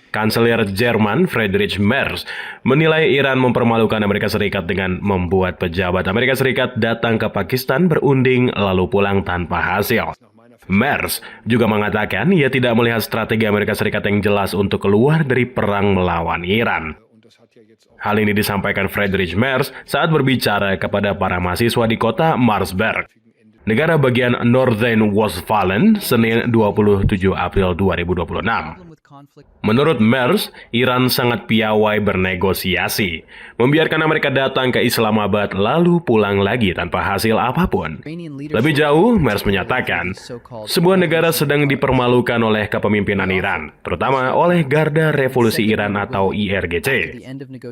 Kanselir Jerman Friedrich Merz menilai Iran mempermalukan Amerika Serikat dengan membuat pejabat Amerika Serikat datang ke Pakistan berunding lalu pulang tanpa hasil. Merz juga mengatakan ia tidak melihat strategi Amerika Serikat yang jelas untuk keluar dari perang melawan Iran. Hal ini disampaikan Friedrich Merz saat berbicara kepada para mahasiswa di kota Marsberg, negara bagian Northern Westphalen, Senin 27 April 2026. Menurut Merz, Iran sangat piawai bernegosiasi, membiarkan Amerika datang ke Islamabad lalu pulang lagi tanpa hasil apapun. Lebih jauh, Merz menyatakan, sebuah negara sedang dipermalukan oleh kepemimpinan Iran, terutama oleh Garda Revolusi Iran atau IRGC.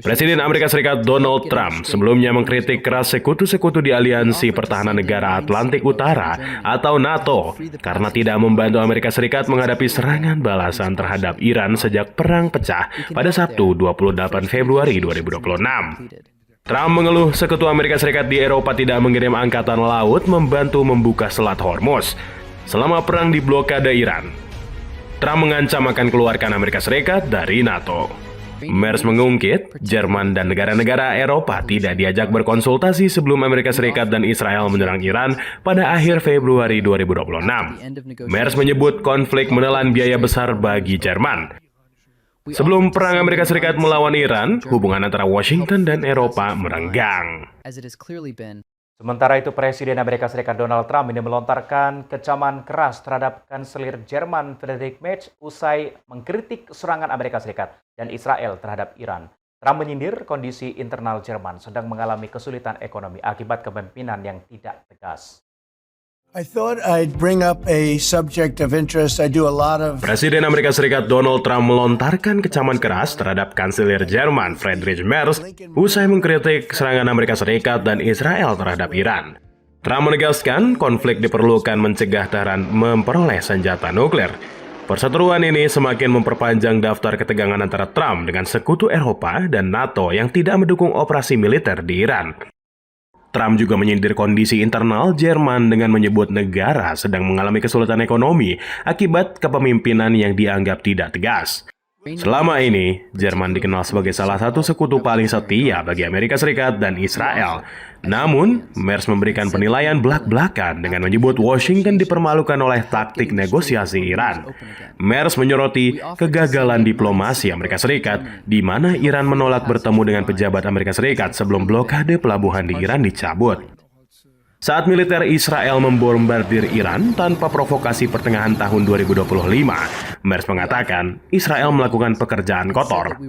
Presiden Amerika Serikat Donald Trump sebelumnya mengkritik keras sekutu-sekutu di Aliansi Pertahanan Negara Atlantik Utara atau NATO karena tidak membantu Amerika Serikat menghadapi serangan balasan terhadap Iran sejak perang pecah pada Sabtu 28 Februari 2026. Trump mengeluh sekutu Amerika Serikat di Eropa tidak mengirim angkatan laut membantu membuka Selat Hormuz selama perang di blokade Iran. Trump mengancam akan keluarkan Amerika Serikat dari NATO. Merz mengungkit, Jerman dan negara-negara Eropa tidak diajak berkonsultasi sebelum Amerika Serikat dan Israel menyerang Iran pada akhir Februari 2026. Merz menyebut konflik menelan biaya besar bagi Jerman. Sebelum perang Amerika Serikat melawan Iran, hubungan antara Washington dan Eropa merenggang. Sementara itu, Presiden Amerika Serikat Donald Trump ini melontarkan kecaman keras terhadap kanselir Jerman Friedrich Merz usai mengkritik serangan Amerika Serikat dan Israel terhadap Iran. Trump menyindir kondisi internal Jerman sedang mengalami kesulitan ekonomi akibat kepemimpinan yang tidak tegas. I thought I'd bring up a subject of interest. I do a lot of... Presiden Amerika Serikat Donald Trump melontarkan kecaman keras terhadap Kanselir Jerman Friedrich Merz usai mengkritik serangan Amerika Serikat dan Israel terhadap Iran. Trump menegaskan konflik diperlukan mencegah Tehran memperoleh senjata nuklir. Perseteruan ini semakin memperpanjang daftar ketegangan antara Trump dengan sekutu Eropa dan NATO yang tidak mendukung operasi militer di Iran. Trump juga menyindir kondisi internal Jerman dengan menyebut negara sedang mengalami kesulitan ekonomi akibat kepemimpinan yang dianggap tidak tegas. Selama ini, Jerman dikenal sebagai salah satu sekutu paling setia bagi Amerika Serikat dan Israel. Namun, Merz memberikan penilaian belak-belakan dengan menyebut Washington dipermalukan oleh taktik negosiasi Iran. Merz menyoroti kegagalan diplomasi Amerika Serikat, di mana Iran menolak bertemu dengan pejabat Amerika Serikat sebelum blokade pelabuhan di Iran dicabut. Saat militer Israel membombardir Iran tanpa provokasi pertengahan tahun 2025, Merz mengatakan Israel melakukan pekerjaan kotor.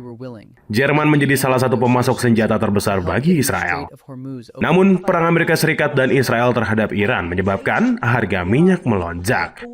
Jerman menjadi salah satu pemasok senjata terbesar bagi Israel. Namun, perang Amerika Serikat dan Israel terhadap Iran menyebabkan harga minyak melonjak.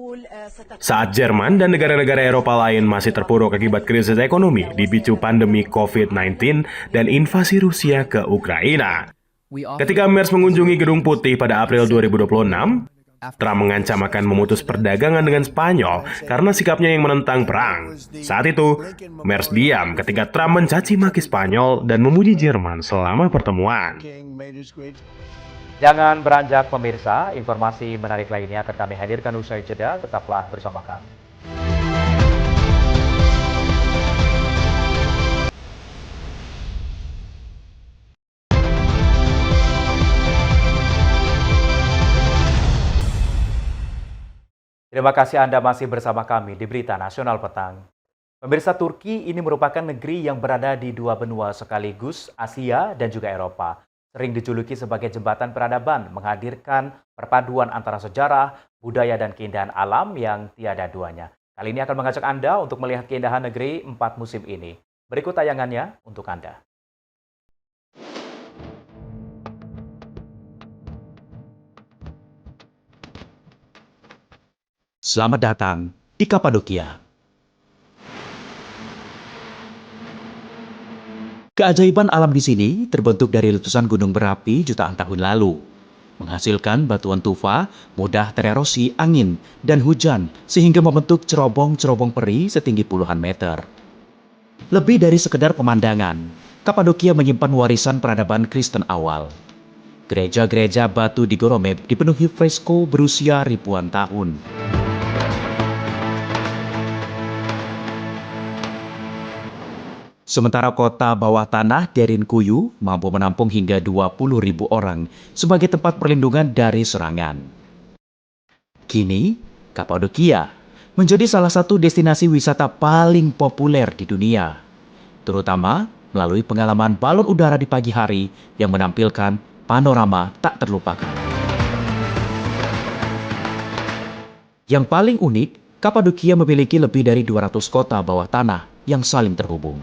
Saat Jerman dan negara-negara Eropa lain masih terpuruk akibat krisis ekonomi dipicu pandemi COVID-19 dan invasi Rusia ke Ukraina. Ketika Merz mengunjungi Gedung Putih pada April 2026, Trump mengancam akan memutus perdagangan dengan Spanyol karena sikapnya yang menentang perang. Saat itu, Merz diam ketika Trump mencaci maki Spanyol dan memuji Jerman selama pertemuan. Jangan beranjak pemirsa, informasi menarik lainnya akan kami hadirkan usai jeda, tetaplah bersama kami. Terima kasih Anda masih bersama kami di Berita Nasional Petang. Pemirsa, Turki ini merupakan negeri yang berada di dua benua sekaligus, Asia dan juga Eropa. Sering dijuluki sebagai jembatan peradaban, menghadirkan perpaduan antara sejarah, budaya dan keindahan alam yang tiada duanya. Kali ini akan mengajak Anda untuk melihat keindahan negeri 4 musim ini. Berikut tayangannya untuk Anda. Selamat datang di Kapadokia. Keajaiban alam di sini terbentuk dari letusan gunung berapi jutaan tahun lalu, menghasilkan batuan tufa mudah tererosi angin dan hujan sehingga membentuk cerobong-cerobong peri setinggi puluhan meter. Lebih dari sekedar pemandangan, Kapadokia menyimpan warisan peradaban Kristen awal. Gereja-gereja batu di Goromeb dipenuhi fresko berusia ribuan tahun. Sementara kota bawah tanah Derinkuyu mampu menampung hingga 20.000 orang sebagai tempat perlindungan dari serangan. Kini, Kapadokia menjadi salah satu destinasi wisata paling populer di dunia, terutama melalui pengalaman balon udara di pagi hari yang menampilkan panorama tak terlupakan. Yang paling unik, Kapadokia memiliki lebih dari 200 kota bawah tanah yang saling terhubung.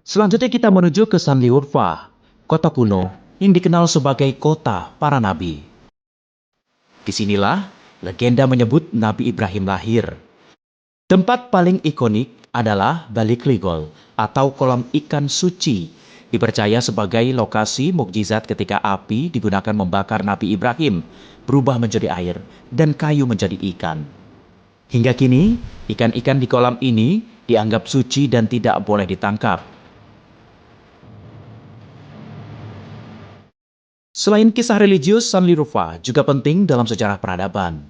Selanjutnya kita menuju ke Sanliurfa, kota kuno yang dikenal sebagai kota para nabi. Disinilah legenda menyebut Nabi Ibrahim lahir. Tempat paling ikonik adalah Balik Ligol atau kolam ikan suci, dipercaya sebagai lokasi mukjizat ketika api digunakan membakar Nabi Ibrahim berubah menjadi air dan kayu menjadi ikan. Hingga kini, ikan-ikan di kolam ini dianggap suci dan tidak boleh ditangkap. Selain kisah religius, Sanliurfa juga penting dalam sejarah peradaban.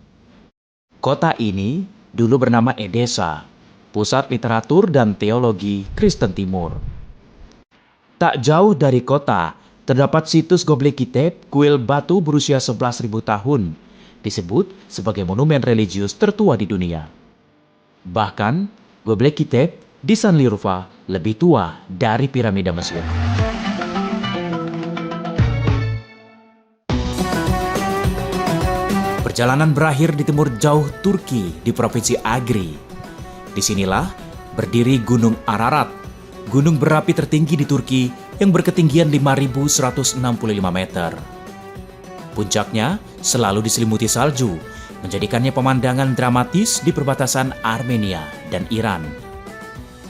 Kota ini dulu bernama Edesa, pusat literatur dan teologi Kristen Timur. Tak jauh dari kota, terdapat situs Göbekli Tepe, kuil batu berusia 11.000 tahun, disebut sebagai monumen religius tertua di dunia. Bahkan, Göbekli Tepe di Sanliurfa lebih tua dari piramida Mesir. Perjalanan berakhir di timur jauh Turki di Provinsi Agri. Disinilah berdiri Gunung Ararat, gunung berapi tertinggi di Turki yang berketinggian 5.165 meter. Puncaknya selalu diselimuti salju, menjadikannya pemandangan dramatis di perbatasan Armenia dan Iran.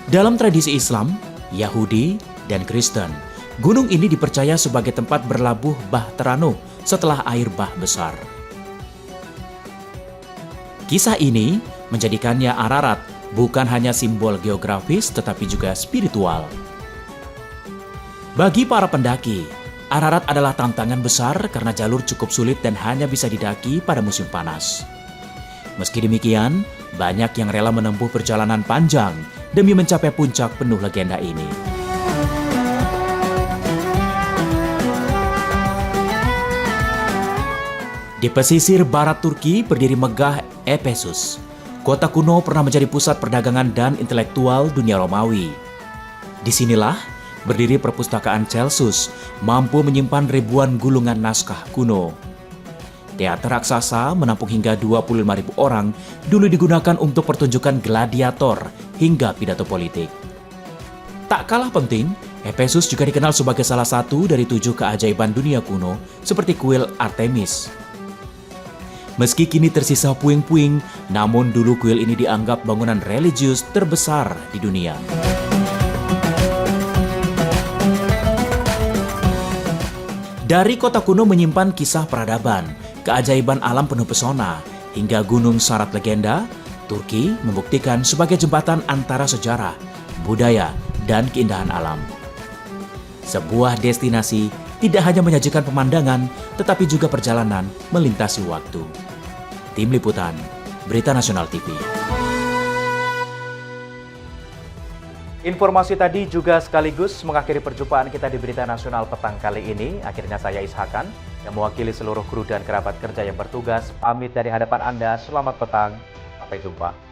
Dalam tradisi Islam, Yahudi, dan Kristen, gunung ini dipercaya sebagai tempat berlabuh Bahteranuh setelah air bah besar. Kisah ini menjadikannya Ararat bukan hanya simbol geografis tetapi juga spiritual. Bagi para pendaki, Ararat adalah tantangan besar karena jalur cukup sulit dan hanya bisa didaki pada musim panas. Meski demikian, banyak yang rela menempuh perjalanan panjang demi mencapai puncak penuh legenda ini. Di pesisir barat Turki berdiri megah Efesus. Kota kuno pernah menjadi pusat perdagangan dan intelektual dunia Romawi. Disinilah berdiri perpustakaan Celsus, mampu menyimpan ribuan gulungan naskah kuno. Teater raksasa menampung hingga 25.000 orang dulu digunakan untuk pertunjukan gladiator hingga pidato politik. Tak kalah penting, Efesus juga dikenal sebagai salah satu dari 7 keajaiban dunia kuno seperti kuil Artemis. Meski kini tersisa puing-puing, namun dulu kuil ini dianggap bangunan religius terbesar di dunia. Dari kota kuno menyimpan kisah peradaban, keajaiban alam penuh pesona, hingga gunung syarat legenda, Turki membuktikan sebagai jembatan antara sejarah, budaya, dan keindahan alam. Sebuah destinasi tidak hanya menyajikan pemandangan, tetapi juga perjalanan melintasi waktu. Tim Liputan, Berita Nasional TV. Informasi tadi juga sekaligus mengakhiri perjumpaan kita di Berita Nasional petang kali ini. Akhirnya saya Ishakan, yang mewakili seluruh kru dan kerabat kerja yang bertugas, pamit dari hadapan Anda. Selamat petang, sampai jumpa.